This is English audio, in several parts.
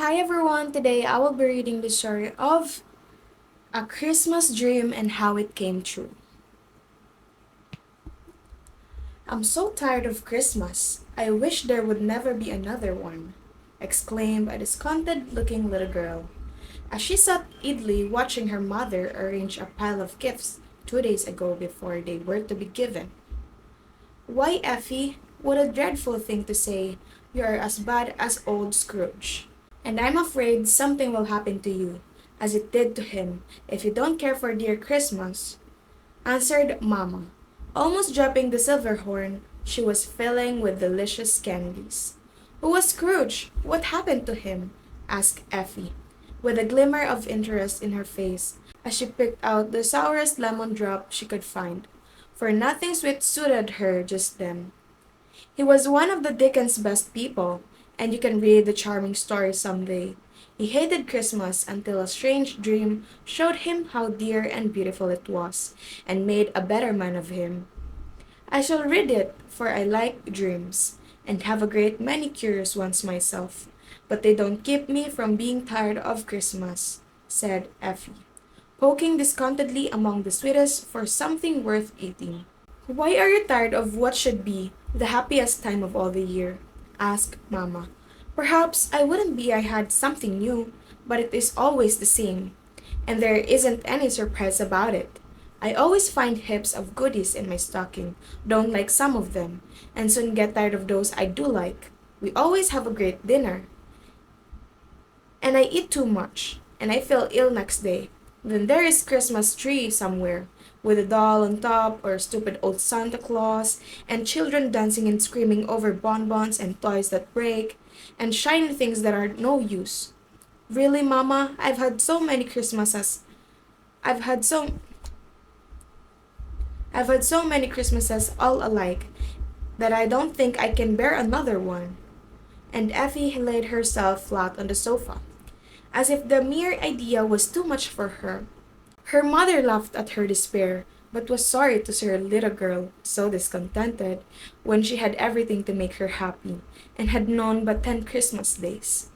Hi everyone, today I will be reading the story of A Christmas Dream and How It Came True. I'm so tired of Christmas. I wish there would never be another one, exclaimed a discontented looking little girl as she sat idly watching her mother arrange a pile of gifts 2 days ago before they were to be given. Why, Effie, what a dreadful thing to say. You are as bad as old Scrooge. And I'm afraid something will happen to you, as it did to him, if you don't care for dear Christmas, answered Mamma, almost dropping the silver horn she was filling with delicious candies. Who was Scrooge? What happened to him? Asked Effie, with a glimmer of interest in her face, as she picked out the sourest lemon drop she could find, for nothing sweet suited her just then. He was one of the Dickens' best people, and you can read the charming story some day. He hated Christmas until a strange dream showed him how dear and beautiful it was, and made a better man of him. I shall read it, for I like dreams, and have a great many curious ones myself, but they don't keep me from being tired of Christmas, said Effie, poking discontentedly among the sweetest for something worth eating. Why are you tired of what should be the happiest time of all the year? Asked Mamma. Perhaps I wouldn't be I had something new, but it is always the same, and there isn't any surprise about it. I always find heaps of goodies in my stocking, don't like some of them, and soon get tired of those I do like. We always have a great dinner, and I eat too much, and I feel ill next day. Then there is Christmas tree somewhere, with a doll on top, or a stupid old Santa Claus, and children dancing and screaming over bonbons and toys that break, and shiny things that are no use. Really, Mama, I've had so I've had so many Christmases all alike that I don't think I can bear another one. And Effie laid herself flat on the sofa, as if the mere idea was too much for her. Her mother laughed at her despair, but was sorry to see her little girl so discontented when she had everything to make her happy, and had known but 10 Christmas days.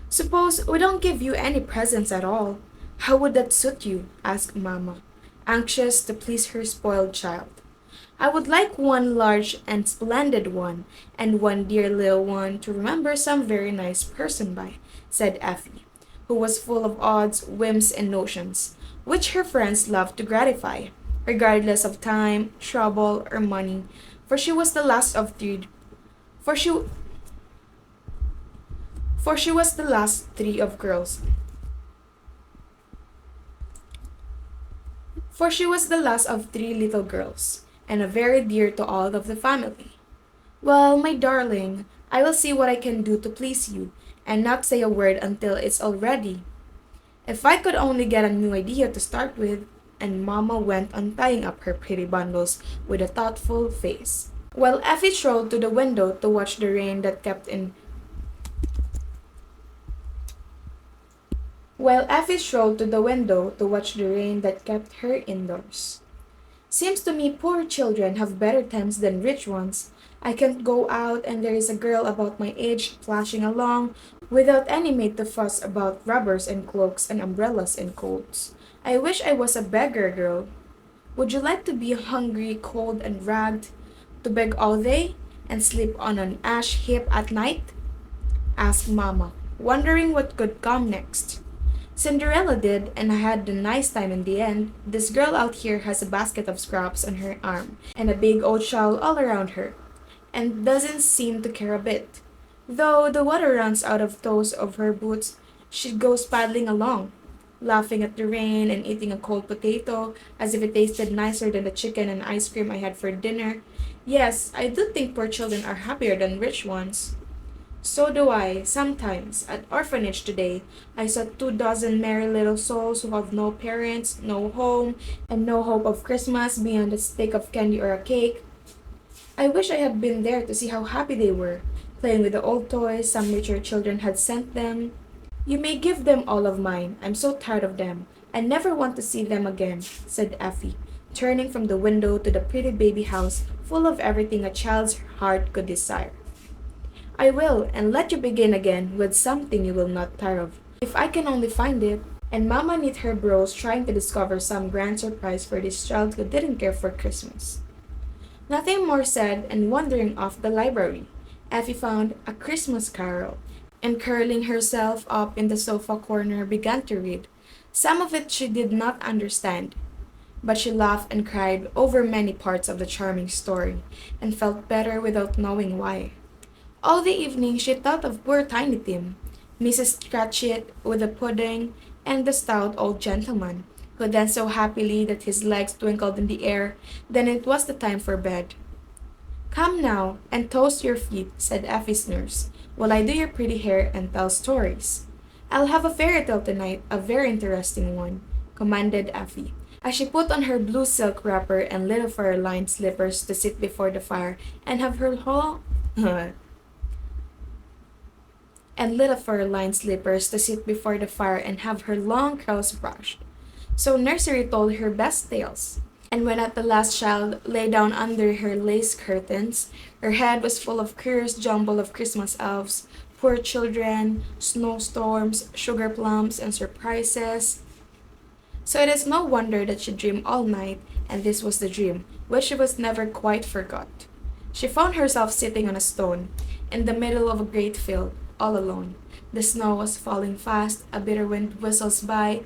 Suppose we don't give you any presents at all. How would that suit you? Asked Mamma, anxious to please her spoiled child. I would like one large and splendid one, and one dear little one to remember some very nice person by, said Effie, who was full of odds, whims, and notions, which her friends loved to gratify, regardless of time, trouble, or money, for she was the last of three for she for she was the last three of girls. For she was the last of three little girls, and a very dear to all of the family. Well, my darling, I will see what I can do to please you, and not say a word until it's all ready. If I could only get a new idea to start with, and Mamma went on tying up her pretty bundles with a thoughtful face, while Effie strolled to the window to watch the rain that kept in while Effie strolled to the window to watch the rain that kept her indoors. Seems to me poor children have better times than rich ones. I can't go out and there is a girl about my age flashing along without any maid to fuss about rubbers and cloaks and umbrellas and coats. I wish I was a beggar girl. Would you like to be hungry, cold, and ragged, to beg all day, and sleep on an ash heap at night? Asked Mamma, wondering what could come next. Cinderella did, and had a nice time in the end. This girl out here has a basket of scraps on her arm, and a big old shawl all around her, and doesn't seem to care a bit. Though the water runs out of toes of her boots, she goes paddling along, laughing at the rain and eating a cold potato as if it tasted nicer than the chicken and ice cream I had for dinner. Yes, I do think poor children are happier than rich ones. So do I, sometimes. At orphanage today, I saw 2 dozen merry little souls who have no parents, no home, and no hope of Christmas beyond a stick of candy or a cake. I wish I had been there to see how happy they were, playing with the old toys some richer children had sent them. You may give them all of mine. I'm so tired of them. I never want to see them again, said Effie, turning from the window to the pretty baby house full of everything a child's heart could desire. I will, and let you begin again with something you will not tire of. If I can only find it. And Mama knit her brows trying to discover some grand surprise for this child who didn't care for Christmas. Nothing more said, and wandering off the library, Effie found A Christmas Carol, and curling herself up in the sofa corner began to read. Some of it she did not understand, but she laughed and cried over many parts of the charming story, and felt better without knowing why. All the evening she thought of poor Tiny Tim, Mrs. Cratchit with the pudding, and the stout old gentleman, who danced so happily that his legs twinkled in the air. Then it was the time for bed. "Come now, and toast your feet," said Effie's nurse, "while I do your pretty hair and tell stories." "I'll have a fairy tale tonight, a very interesting one," commanded Effie, as she put on her blue silk wrapper and little fur-lined slippers to sit before the fire and have her whole and little fur-lined slippers to sit before the fire and have her long curls brushed. So Nursery told her best tales. And when at the last child lay down under her lace curtains, her head was full of curious jumble of Christmas elves, poor children, snowstorms, sugar plums, and surprises. So it is no wonder that she dreamed all night, and this was the dream, which she was never quite forgot. She found herself sitting on a stone, in the middle of a great field, all alone. The snow was falling fast, a bitter wind whistles by,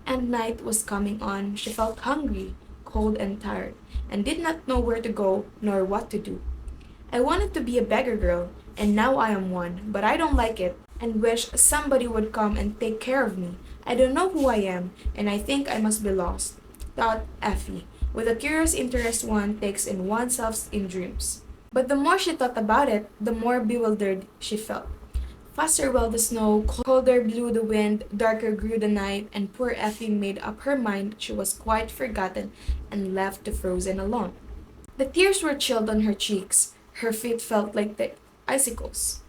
and night was coming on. She felt hungry, cold, and tired, and did not know where to go nor what to do. "I wanted to be a beggar girl, and now I am one, but I don't like it, and wish somebody would come and take care of me. I don't know who I am, and I think I must be lost," thought Effie, with a curious interest one takes in oneself in dreams. But the more she thought about it, the more bewildered she felt. Faster fell the snow, colder blew the wind, darker grew the night, and poor Effie made up her mind she was quite forgotten and left to frozen alone. The tears were chilled on her cheeks, her feet felt like the icicles,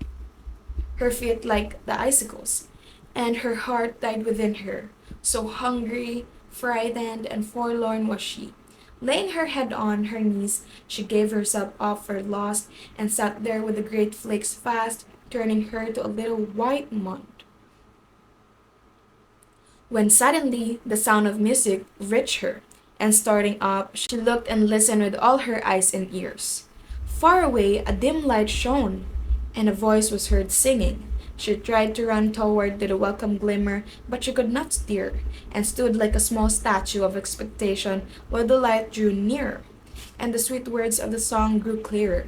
her feet like the icicles, and her heart died within her. So hungry, frightened, and forlorn was she. Laying her head on her knees, she gave herself up for lost, and sat there with the great flakes fast turning her to a little white mound. When suddenly the sound of music reached her, and starting up, she looked and listened with all her eyes and ears. Far away a dim light shone, and a voice was heard singing. She tried to run toward the welcome glimmer, but she could not stir, and stood like a small statue of expectation while the light drew nearer, and the sweet words of the song grew clearer.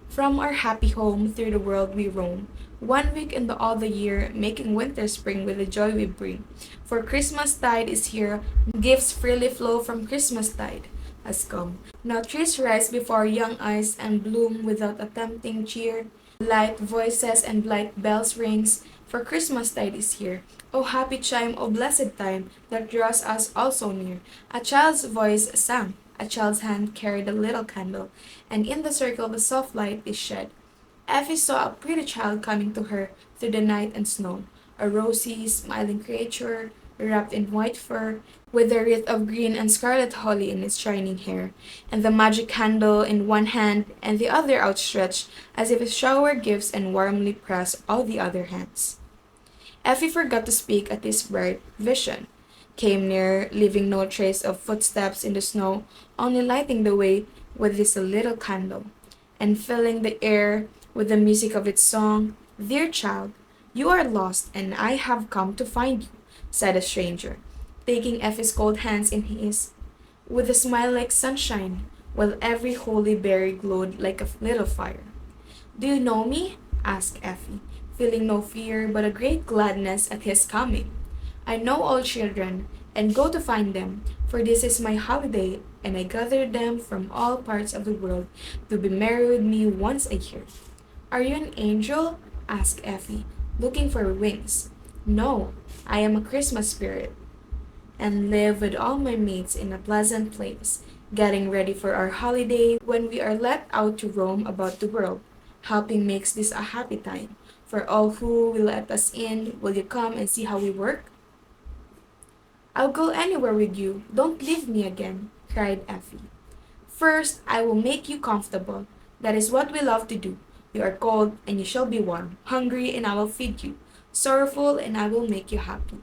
"From our happy home through the world we roam, one week in all the year, making winter spring with the joy we bring. For Christmas tide is here, gifts freely flow from Christmas tide has come. Now trees rise before our young eyes and bloom without a tempting cheer. Light voices and light bells rings, for Christmas tide is here. O happy chime, O blessed time, that draws us all so near." A child's voice sang, a child's hand carried a little candle, and in the circle the soft light is shed. Effie saw a pretty child coming to her through the night and snow, a rosy, smiling creature, wrapped in white fur, with a wreath of green and scarlet holly in its shining hair, and the magic candle in one hand and the other outstretched, as if it showered gifts and warmly pressed all the other hands. Effie forgot to speak at this bright vision, came near, leaving no trace of footsteps in the snow, only lighting the way with this little candle, and filling the air with the music of its song. "Dear child, you are lost, and I have come to find you," said the stranger, taking Effie's cold hands in his, with a smile like sunshine, while every holy berry glowed like a little fire. "Do you know me?" asked Effie, feeling no fear but a great gladness at his coming. "I know all children, and go to find them, for this is my holiday, and I gather them from all parts of the world to be merry with me once a year." "Are you an angel?" asked Effie, looking for wings. "No, I am a Christmas spirit, and live with all my mates in a pleasant place, getting ready for our holiday when we are let out to roam about the world. Helping makes this a happy time. For all who will let us in, will you come and see how we work?" "I'll go anywhere with you. Don't leave me again," cried Effie. "First, I will make you comfortable. That is what we love to do. You are cold, and you shall be warm, hungry, and I will feed you, sorrowful, and I will make you happy.